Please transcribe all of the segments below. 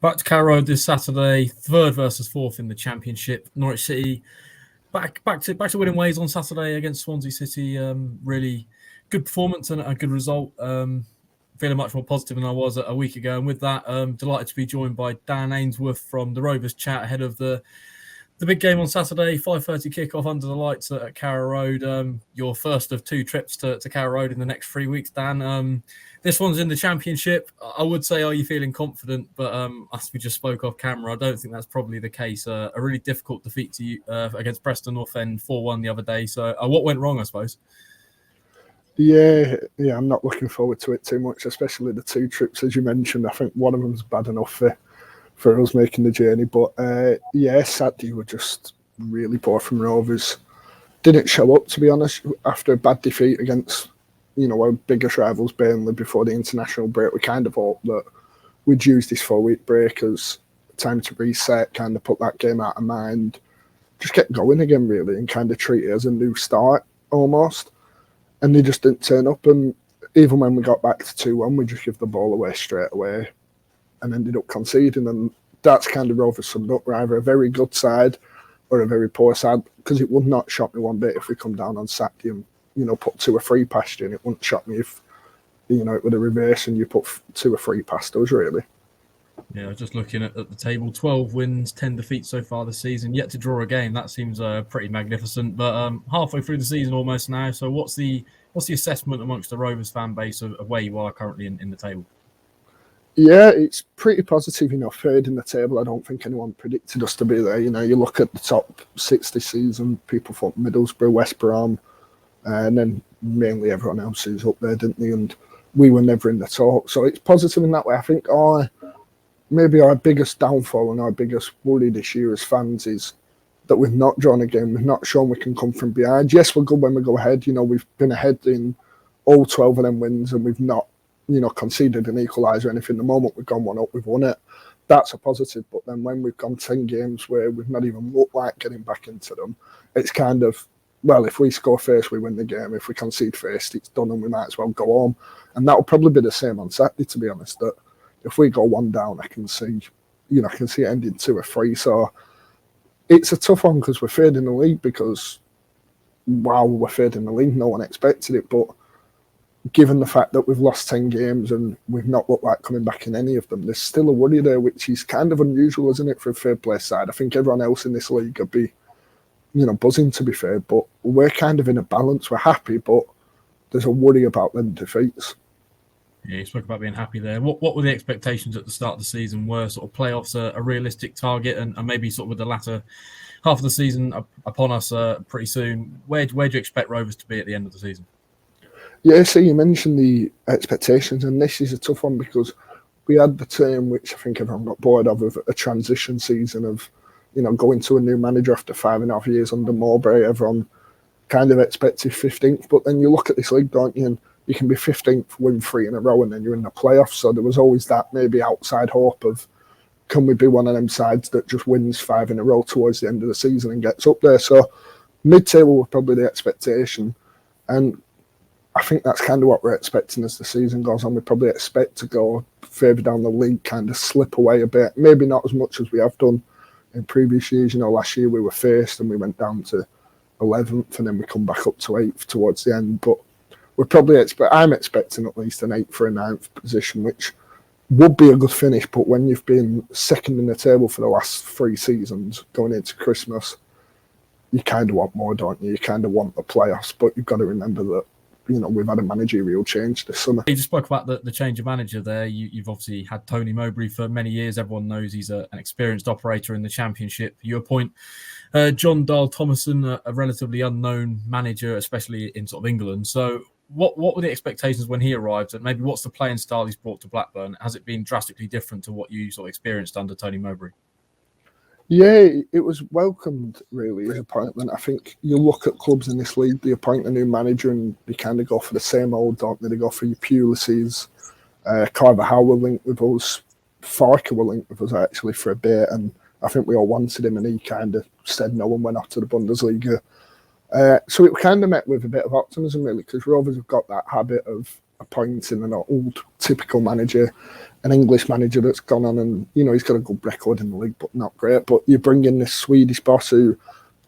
Back to Carrow Road this Saturday, third versus fourth in the Championship. Norwich City back to winning ways on Saturday against Swansea City. Really good performance and a good result. Feeling much more positive than I was a week ago. And with that, delighted to be joined by Dan Ainsworth from the Rovers Chat ahead of the big game on Saturday, 5:30 kickoff under the lights at Carrow Road. Your first of two trips to Carrow Road in the next 3 weeks, Dan. This one's in the Championship. I would say, are you feeling confident? But as we just spoke off camera, I don't think that's probably the case. A really difficult defeat to you against Preston North End, 4-1 the other day. So what went wrong, I suppose? Yeah, I'm not looking forward to it too much, especially the two trips, as you mentioned. I think one of them's bad enough for us making the journey. But Saturday were just really poor from Rovers. Didn't show up, to be honest, after a bad defeat against, our biggest rivals, Burnley, before the international break. We kind of hoped that we'd use this 4-week break as time to reset, kind of put that game out of mind, just get going again, really, and kind of treat it as a new start, almost. And they just didn't turn up. And even when we got back to 2-1, we just give the ball away straight away and ended up conceding. And that's kind of Rovers summed up. We're either a very good side or a very poor side, because it would not shock me one bit if we come down on Saturday and, put 2 or 3 past you. And it wouldn't shock me if, it would a reverse and you put 2 or 3 past us, really. Yeah, just looking at the table, 12 wins, 10 defeats so far this season, yet to draw a game. That seems pretty magnificent. But halfway through the season almost now. So what's the assessment amongst the Rovers fan base of where you are currently in the table? Yeah, it's pretty positive, third in the table. I don't think anyone predicted us to be there. You look at the top 6 this season, people thought Middlesbrough, West Brom, and then mainly everyone else is up there, didn't they? And we were never in the talk. So it's positive in that way. I think maybe our biggest downfall and our biggest worry this year as fans is that we've not drawn a game. We've not shown we can come from behind. Yes, we're good when we go ahead. We've been ahead in all 12 of them wins, and we've not, conceded an equaliser or anything. The moment we've gone 1 up, we've won it. That's a positive. But then when we've gone 10 games where we've not even looked like getting back into them, it's kind of, well, if we score first, we win the game. If we concede first, it's done and we might as well go home. And that'll probably be the same on Saturday, to be honest, that if we go 1 down, I can see it ending 2 or 3. So it's a tough one because we're third in the league we're third in the league. No one expected it. But given the fact that we've lost 10 games and we've not looked like coming back in any of them, there's still a worry there, which is kind of unusual, isn't it, for a third place side? I think everyone else in this league would be, buzzing, to be fair. But we're kind of in a balance. We're happy, but there's a worry about them defeats. Yeah, you spoke about being happy there. What were the expectations at the start of the season? Were sort of playoffs a realistic target, and maybe sort of with the latter half of the season upon us pretty soon? Where do you expect Rovers to be at the end of the season? Yeah, so you mentioned the expectations, and this is a tough one because we had the term, which I think everyone got bored of a transition season of, going to a new manager after 5.5 years under Mowbray. Everyone kind of expected 15th, but then you look at this league, don't you, and you can be 15th, win 3 in a row, and then you're in the playoffs. So there was always that maybe outside hope of, can we be one of them sides that just wins 5 in a row towards the end of the season and gets up there? So mid-table was probably the expectation. And I think that's kind of what we're expecting as the season goes on. We probably expect to go further down the league, kind of slip away a bit. Maybe not as much as we have done in previous years. Last year we were first and we went down to 11th, and then we come back up to 8th towards the end. But we're probably I'm expecting at least an 8th or a 9th position, which would be a good finish. But when you've been second in the table for the last 3 seasons going into Christmas, you kind of want more, don't you? You kind of want the playoffs, but you've got to remember that, we've had a managerial change this summer. You just spoke about the change of manager there. You've obviously had Tony Mowbray for many years. Everyone knows he's an experienced operator in the Championship. You appoint John Dahl-Thomason, a relatively unknown manager, especially in sort of England. So what were the expectations when he arrived, and maybe what's the playing style he's brought to Blackburn? Has it been drastically different to what you sort of experienced under Tony Mowbray? Yeah, it was welcomed, really, his appointment. I think you look at clubs in this league, they appoint a new manager and they kind of go for the same old, don't they? They go for your Pulises. Carver Howe were linked with us. Farker were linked with us, actually, for a bit, and I think we all wanted him, and he kind of said no and went off to the Bundesliga. So it kind of met with a bit of optimism, really, because Rovers have got that habit of appointing an old, typical manager an English manager that's gone on and, he's got a good record in the league, but not great. But you bring in this Swedish boss who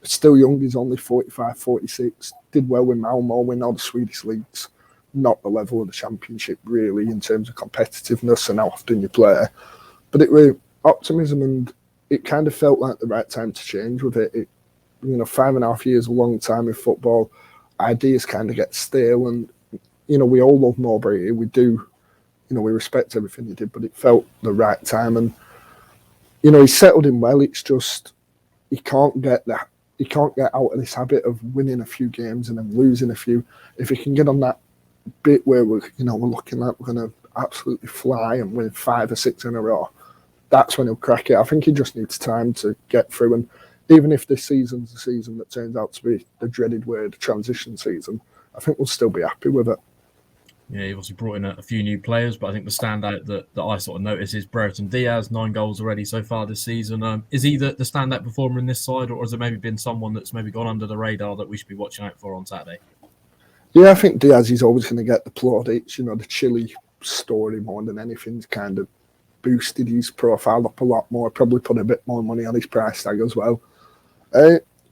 is still young, he's only 45, 46, did well with Malmo, win all the Swedish leagues, not the level of the Championship really in terms of competitiveness and how often you play. But it was optimism, and it kind of felt like the right time to change with it. 5.5 years, a long time in football. Ideas kind of get stale, and we all love Mowbray. We do, we respect everything he did, but it felt the right time, and he settled in well. It's just he can't get out of this habit of winning a few games and then losing a few. If he can get on that bit where we're looking like we're going to absolutely fly and win 5 or 6 in a row, that's when he'll crack it. I think he just needs time to get through, and even if this season's the season that turns out to be the dreaded word, transition season, I think we'll still be happy with it. Yeah, you've obviously brought in a few new players, but I think the standout that I sort of notice is Brereton Diaz, 9 goals already so far this season. Is he the standout performer in this side, or has there maybe been someone that's maybe gone under the radar that we should be watching out for on Saturday? Yeah, I think Diaz is always going to get the plaudits. The Chile story more than anything's kind of boosted his profile up a lot more, probably put a bit more money on his price tag as well.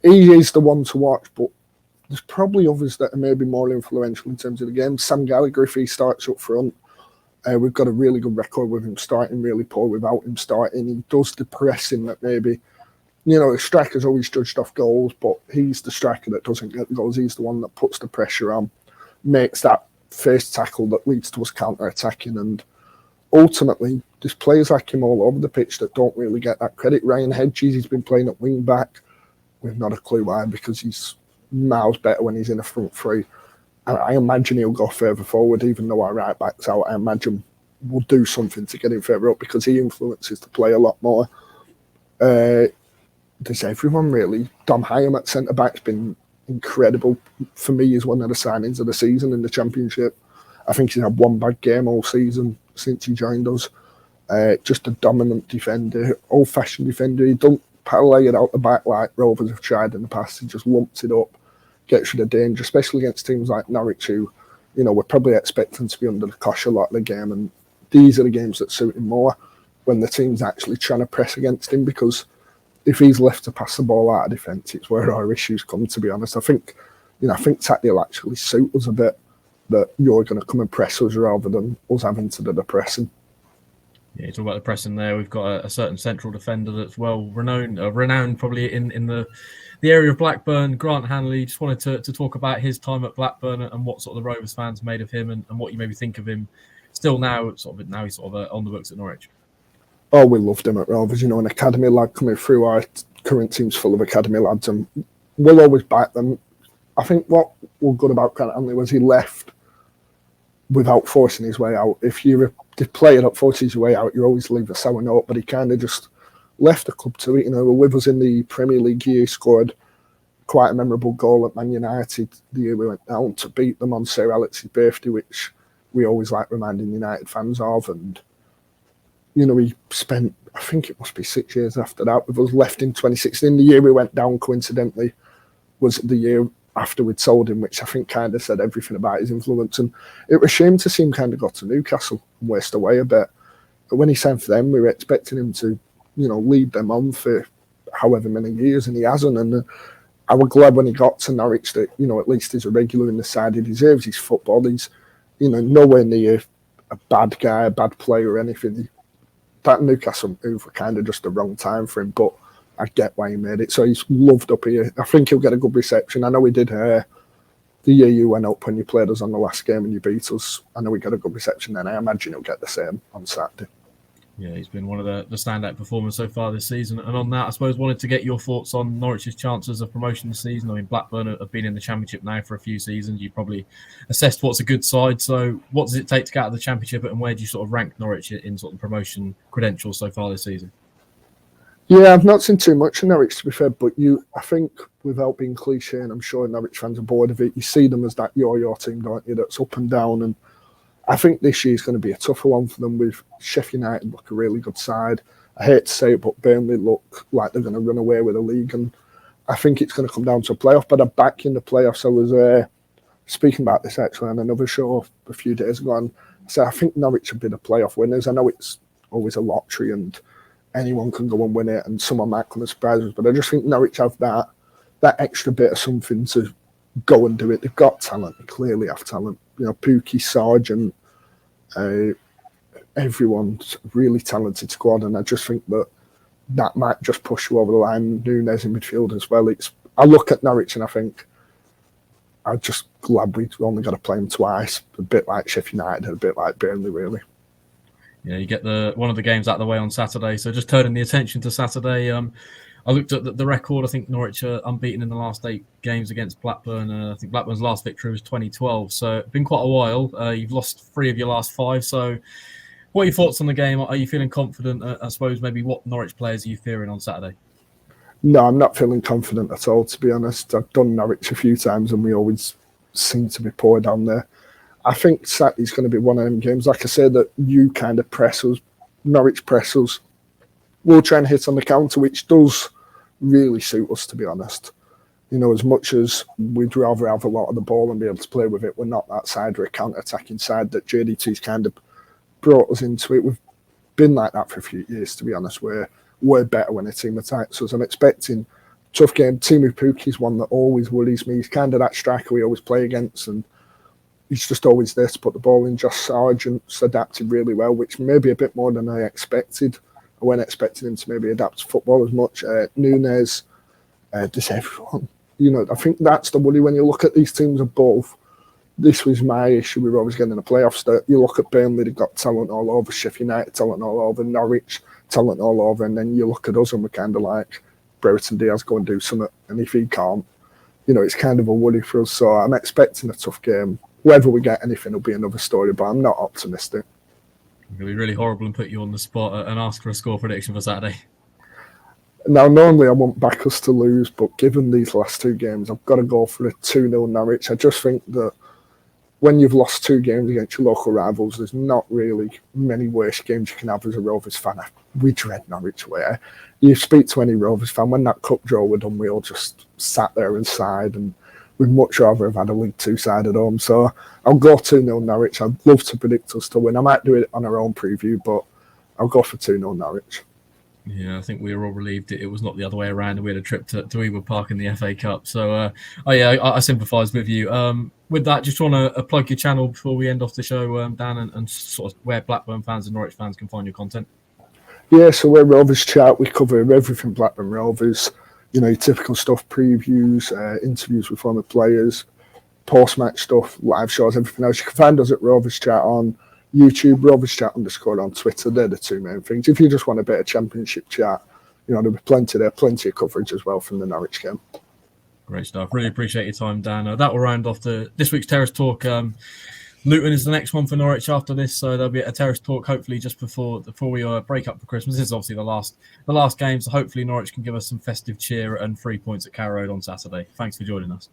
He is the one to watch, but there's probably others that are maybe more influential in terms of the game. Sam Gallagher, if he starts up front, we've got a really good record with him starting, really poor without him starting. He does the pressing that maybe, the striker's always judged off goals, but he's the striker that doesn't get the goals. He's the one that puts the pressure on, makes that first tackle that leads to us counter-attacking, and ultimately, there's players like him all over the pitch that don't really get that credit. Ryan Hedges, he's been playing at wing-back. We've not a clue why, because he's miles better when he's in a front three. And I imagine he'll go further forward, even though our right back's out. I imagine we'll do something to get him further up because he influences the play a lot more. There's everyone really. Dom Hyam at centre back's been incredible. For me, he's one of the signings of the season in the Championship. I think he's had one bad game all season since he joined us. Just a dominant defender, old-fashioned defender. He don't parlay it out the back like Rovers have tried in the past. He just lumps it up, gets rid of danger, especially against teams like Norwich, who, we're probably expecting to be under the cosh a lot of the game. And these are the games that suit him more, when the team's actually trying to press against him, because if he's left to pass the ball out of defence, it's where our issues come, to be honest. I think Tatty will actually suit us a bit, that you're going to come and press us rather than us having to do the pressing. Yeah, you talk about the pressing there. We've got a certain central defender that's well renowned probably in the area of Blackburn, Grant Hanley. Just wanted to talk about his time at Blackburn and what sort of the Rovers fans made of him, and what you maybe think of him still now. He's sort of on the books at Norwich. Oh, we loved him at Rovers. An academy lad coming through. Our current team's full of academy lads, and we'll always back them. I think what was good about Grant Hanley was he left without forcing his way out. If you're a player that forces your way out, you always leave a sour note, but he kind of just left the club to it. With us in the Premier League year, he scored quite a memorable goal at Man United the year we went down to beat them on Sir Alex's birthday, which we always like reminding United fans of. And, he spent, I think it must be 6 years after that with us, left in 2016. The year we went down, coincidentally, was the year after we'd sold him, which I think kind of said everything about his influence. And it was a shame to see him kind of go to Newcastle and waste away a bit. But when he signed for them, we were expecting him to, lead them on for however many years, and he hasn't. And I was glad when he got to Norwich that, at least he's a regular in the side. He deserves his football. He's, nowhere near a bad guy, a bad player or anything. That Newcastle move were kind of just the wrong time for him, but I get why he made it. So he's loved up here. I think he'll get a good reception. I know he did the year you went up when you played us on the last game and you beat us. I know we got a good reception then. I imagine he'll get the same on Saturday. Yeah, he's been one of the standout performers so far this season. And on that, I suppose, wanted to get your thoughts on Norwich's chances of promotion this season. I mean, Blackburn have been in the Championship now for a few seasons. You probably assessed what's a good side. So what does it take to get out of the Championship, and where do you sort of rank Norwich in sort of promotion credentials so far this season? Yeah, I've not seen too much of Norwich, to be fair, but I think, without being cliche, and I'm sure Norwich fans are bored of it, you see them as that yo-yo team, don't you, that's up and down. And I think this year's going to be a tougher one for them, with Sheffield United look a really good side. I hate to say it, but Burnley look like they're going to run away with the league, and I think it's going to come down to a playoff, but I'm back in the playoffs. I was speaking about this actually on another show a few days ago, and So I think Norwich have been the playoff winners. I know it's always a lottery and anyone can go and win it and someone might come and surprise us, but I just think Norwich have that extra bit of something to go and do it. They've got talent. They clearly have talent. You know, Pookie, Sargent, everyone's really talented squad, and I just think that might just push you over the line. Nunes in midfield as well. I look at Norwich and I think I'm just glad we only got to play them twice. A bit like Sheffield United, a bit like Burnley, really. Yeah, you get one of the games out of the way on Saturday. So just turning the attention to Saturday, I looked at the record. I think Norwich are unbeaten in the last 8 games against Blackburn. I think Blackburn's last victory was 2012. So it's been quite a while. You've lost 3 of your last 5. So what are your thoughts on the game? Are you feeling confident? I suppose maybe what Norwich players are you fearing on Saturday? No, I'm not feeling confident at all, to be honest. I've done Norwich a few times and we always seem to be poor down there. I think Saturday's going to be one of them games. Like I said, that you kind of press us, Norwich press us. We'll try and hit on the counter, which does really suit us, to be honest. You know, as much as we'd rather have a lot of the ball and be able to play with it, we're not that side. We're a counter-attacking side that JDT's kind of brought us into it. We've been like that for a few years, to be honest. We're better when a team attacks us. I'm expecting a tough game. Timu Puki's one that always worries me. He's kind of that striker we always play against, and he's just always there to put the ball in. Josh Sargent's adapted really well, which may be a bit more than I expected. I wasn't expecting him to maybe adapt to football as much. Nunes, just everyone. You know, I think that's the worry when you look at these teams above. This was my issue with Rovers getting in the playoffs. That you look at Burnley, they've got talent all over. Sheffield United, talent all over. Norwich, talent all over. And then you look at us and we're kind of like, Brereton Diaz, go and do something. And if he can't, you know, it's kind of a worry for us. So I'm expecting a tough game. Whether we get anything will be another story, but I'm not optimistic. It'll be really horrible and put you on the spot and ask for a score prediction for Saturday. Now, normally I won't back us to lose, but given these last 2 games, I've got to go for a 2-0 Norwich. I just think that when you've lost 2 games against your local rivals, there's not really many worse games you can have as a Rovers fan. We dread Norwich away. You speak to any Rovers fan, when that cup draw was done, we all just sat there and sighed, and we'd much rather have had a League 2 side at home. So I'll go 2-0 Norwich. I'd love to predict us to win. I might do it on our own preview, but I'll go for 2-0 Norwich. Yeah, I think we were all relieved it was not the other way around and we had a trip to Ewood Park in the FA Cup. So, I sympathise with you. With that, just want to plug your channel before we end off the show, Dan, and sort of where Blackburn fans and Norwich fans can find your content. Yeah, so we're Rovers Chat. We cover everything Blackburn Rovers. You know, your typical stuff, previews, interviews with former players, post-match stuff, live shows, everything else. You can find us at Rovers Chat on YouTube, Rovers Chat _ on Twitter. They're the 2 main things. If you just want a bit of championship chat, you know, there'll be plenty there, plenty of coverage as well from the Norwich game. Great stuff. Really appreciate your time, Dan. That will round off this week's Terrace Talk. Luton is the next one for Norwich after this, so there'll be a Terrace Talk hopefully just before we break up for Christmas. This is obviously the last game, so hopefully Norwich can give us some festive cheer and 3 points at Carrow Road on Saturday. Thanks for joining us.